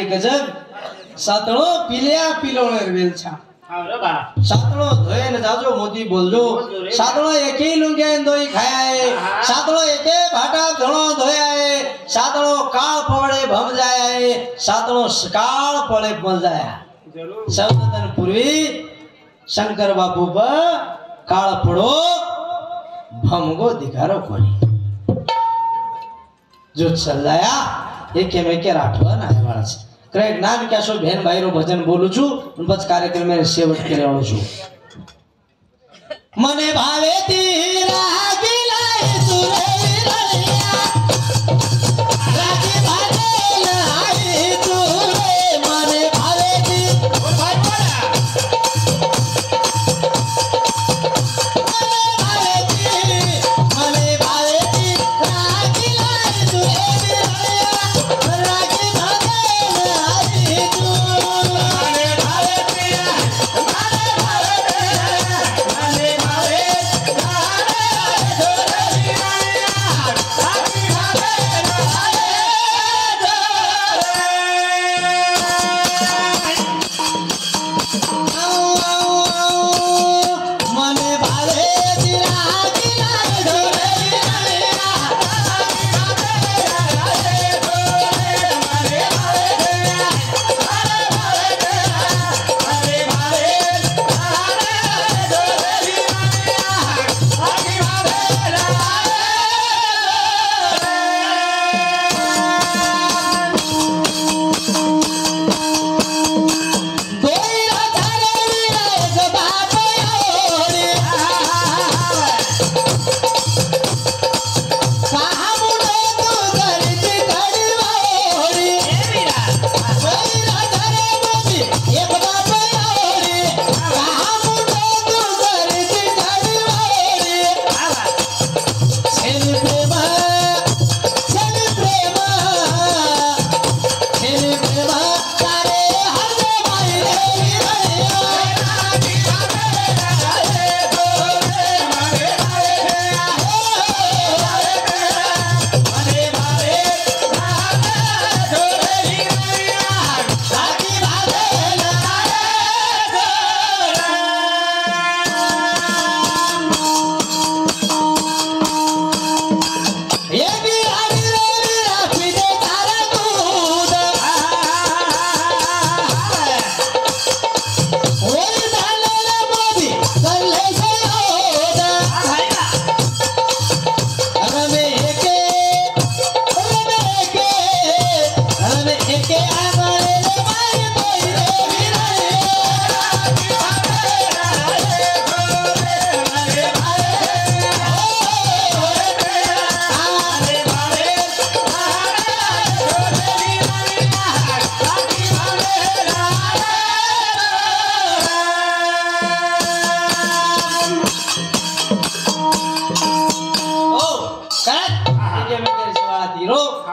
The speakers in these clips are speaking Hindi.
गाड़ी गजब सातड़ो पीलिया पीलो वेल छा सातड़ो धोए न जाजो मोदी बोलजो सातड़ो एक ही लुंगे दोई खाया है सातड़ो एके भाटा धणो धोया है सातड़ो काल पवड़े भम जाया है सातड़ो काल पड़े बन जाया शब्दन पूर्वी शंकर बापू पर काल पड़ो भमगो दिखारो कोनी जो चल जाया एक में राठवा ना है वाला છે કરે જ્ઞાન ક્યાશો બેન ભાઈરો ભજન બોલું છું અને પછી કાર્યક્રમ મે સેવટ કરી આવું છું મને ભાવે તી રાગી લાય સુરે રલિયા રાગી ભાગે લાય સુરે મને ભાવે તી ભાઈ બોલા મને ભાવે તી રાગી લાય સુરે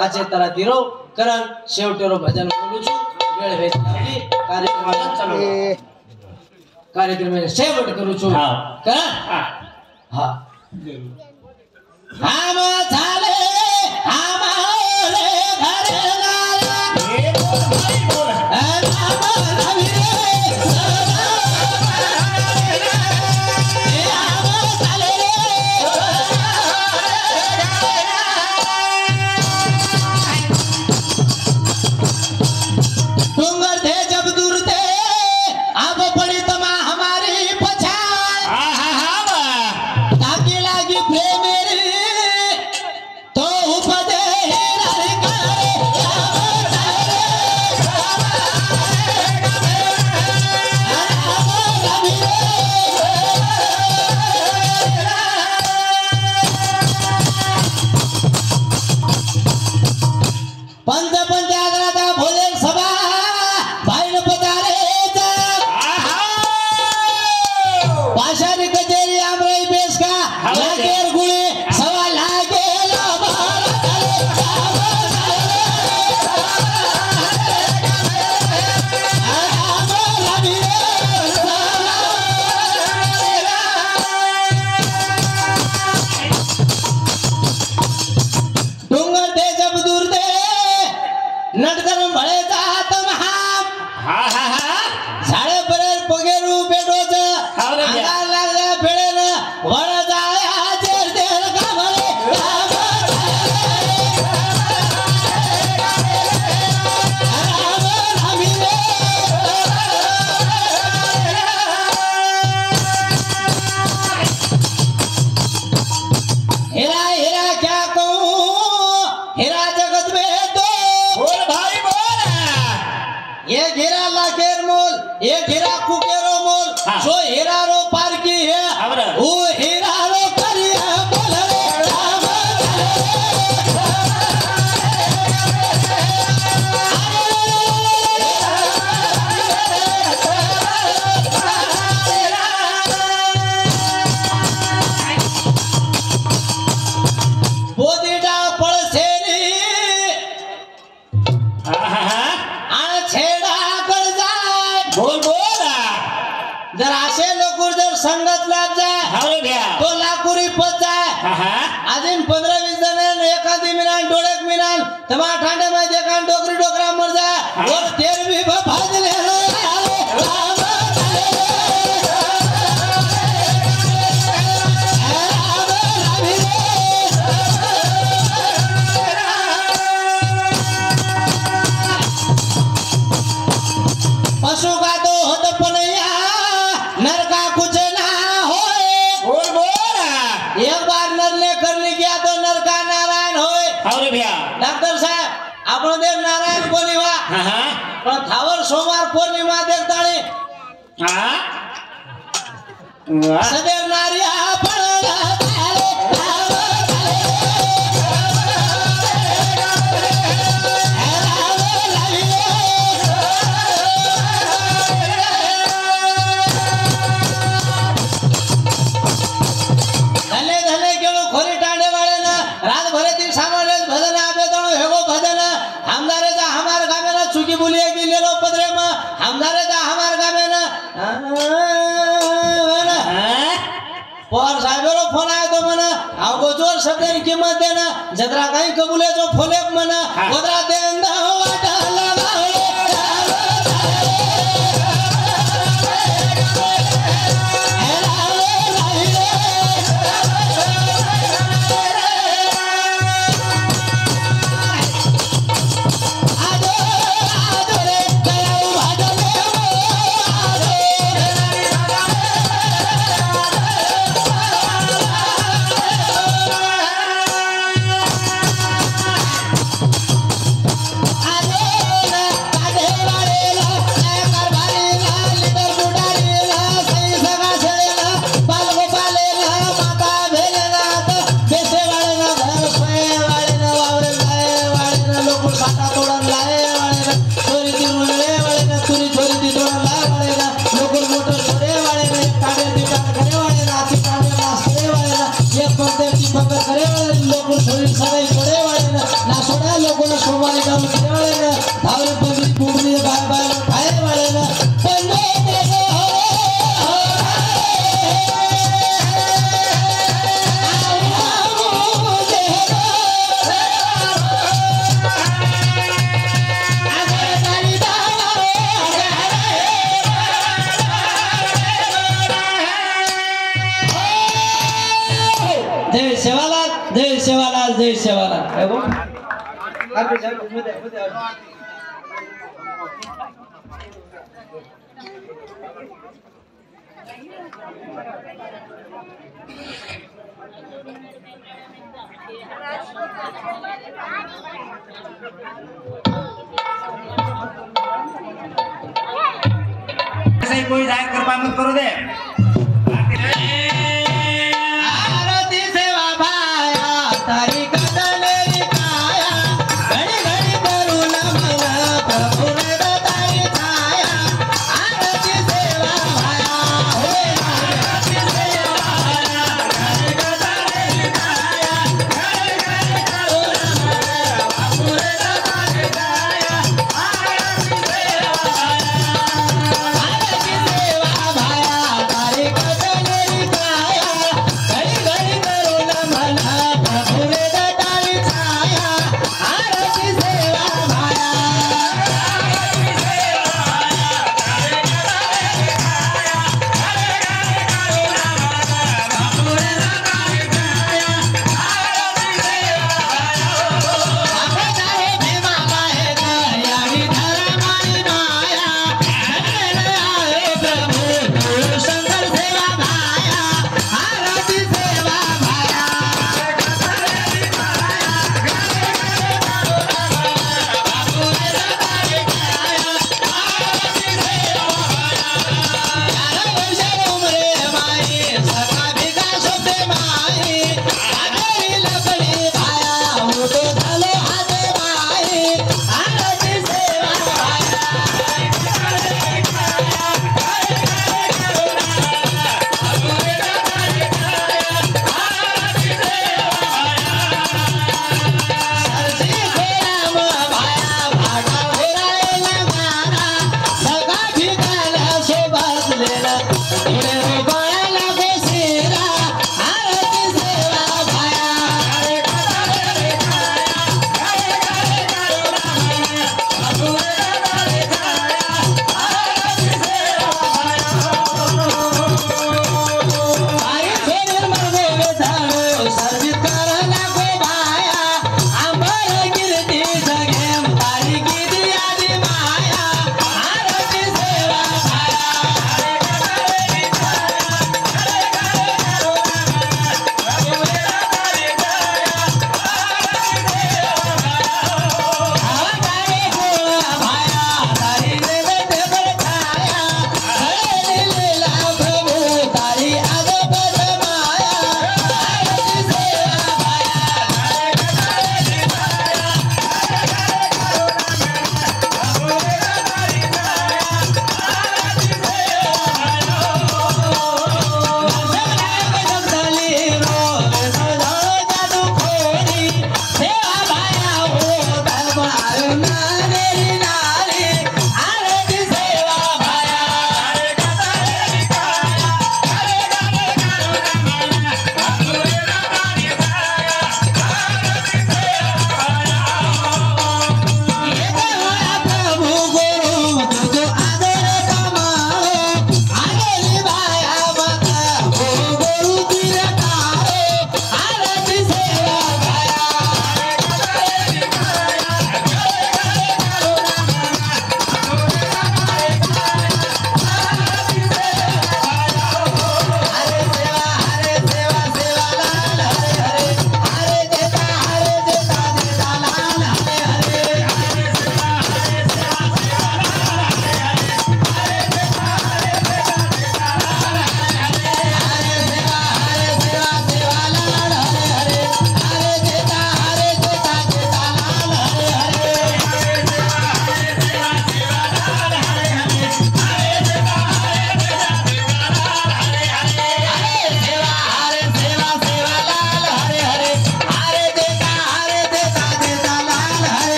આજે તારા ધીરો કરણ શેવટેરો ભજન બોલું છું વેળ વેચી કાર્યક્રમ ચાલુ કાર્યક્રમ સેવટ કરું છું કરણ હા આમાં ચાલે આમાં ઓલે ઘરે લાલા એ બોલ ભાઈ બોલ આમાં રવિ રે जात महाम हा हा हा झाडे बरेर पगेरू बेटोच अंगार लागल्या फेळेन वळ जाया जेर देर कामले हेरा हेरा क्या कहूँ हेरा जगत में दो बोल भाई बोल एक हीरा लाखेर मोल एक हीरा कुकेरो मोल हाँ। जो हीरा रो पार की है अबरा। वो हीरा रो करिया बोल रे राम बोदीडा पळसेरी हा हा हा आणि छेडा कर जाय बोल बोल जर असे लोक जर संगत लाभ जाय हा रे भ्या तो लाकुरी पत जाय हा हा अजून 15-20 जण एखादी मिनान डोळक मिनान तमा ठांडे मध्ये एखाद डोकरी डोकरा मर जाय और तेर भी भाजले पशु का तो होत पनैया नर का कुछ ना होए बोल बोल एक बार नर ने कर लिया तो नर का नारायण होए हा रे भ्या डॉक्टर साहेब आपण देव नारायण कोणीवा हा हा पण थावर सोमवार पौर्णिमा देखताळे हा वाह सदैव नारिया पण धने धने केळो खोरी टांडे वाले ना रात भरे ती सामने भजन आपे तो हेगो भजन हमदारे जा हमार गामे ना चुकी बोलिए की लेलो पदरे में हमदारे जा हमार गामे ना पोर साहेबरो फोन आयो तो मना आवगो जोर शब्दनी किंमत देना जत्रा काही कबूले जो फोले मना ओदरा देन दा वाटाला जय सेवालाल जय सेवालाल जय सेवालाल काय गो ऐसे कोई जाहिर कृपा मत करो दे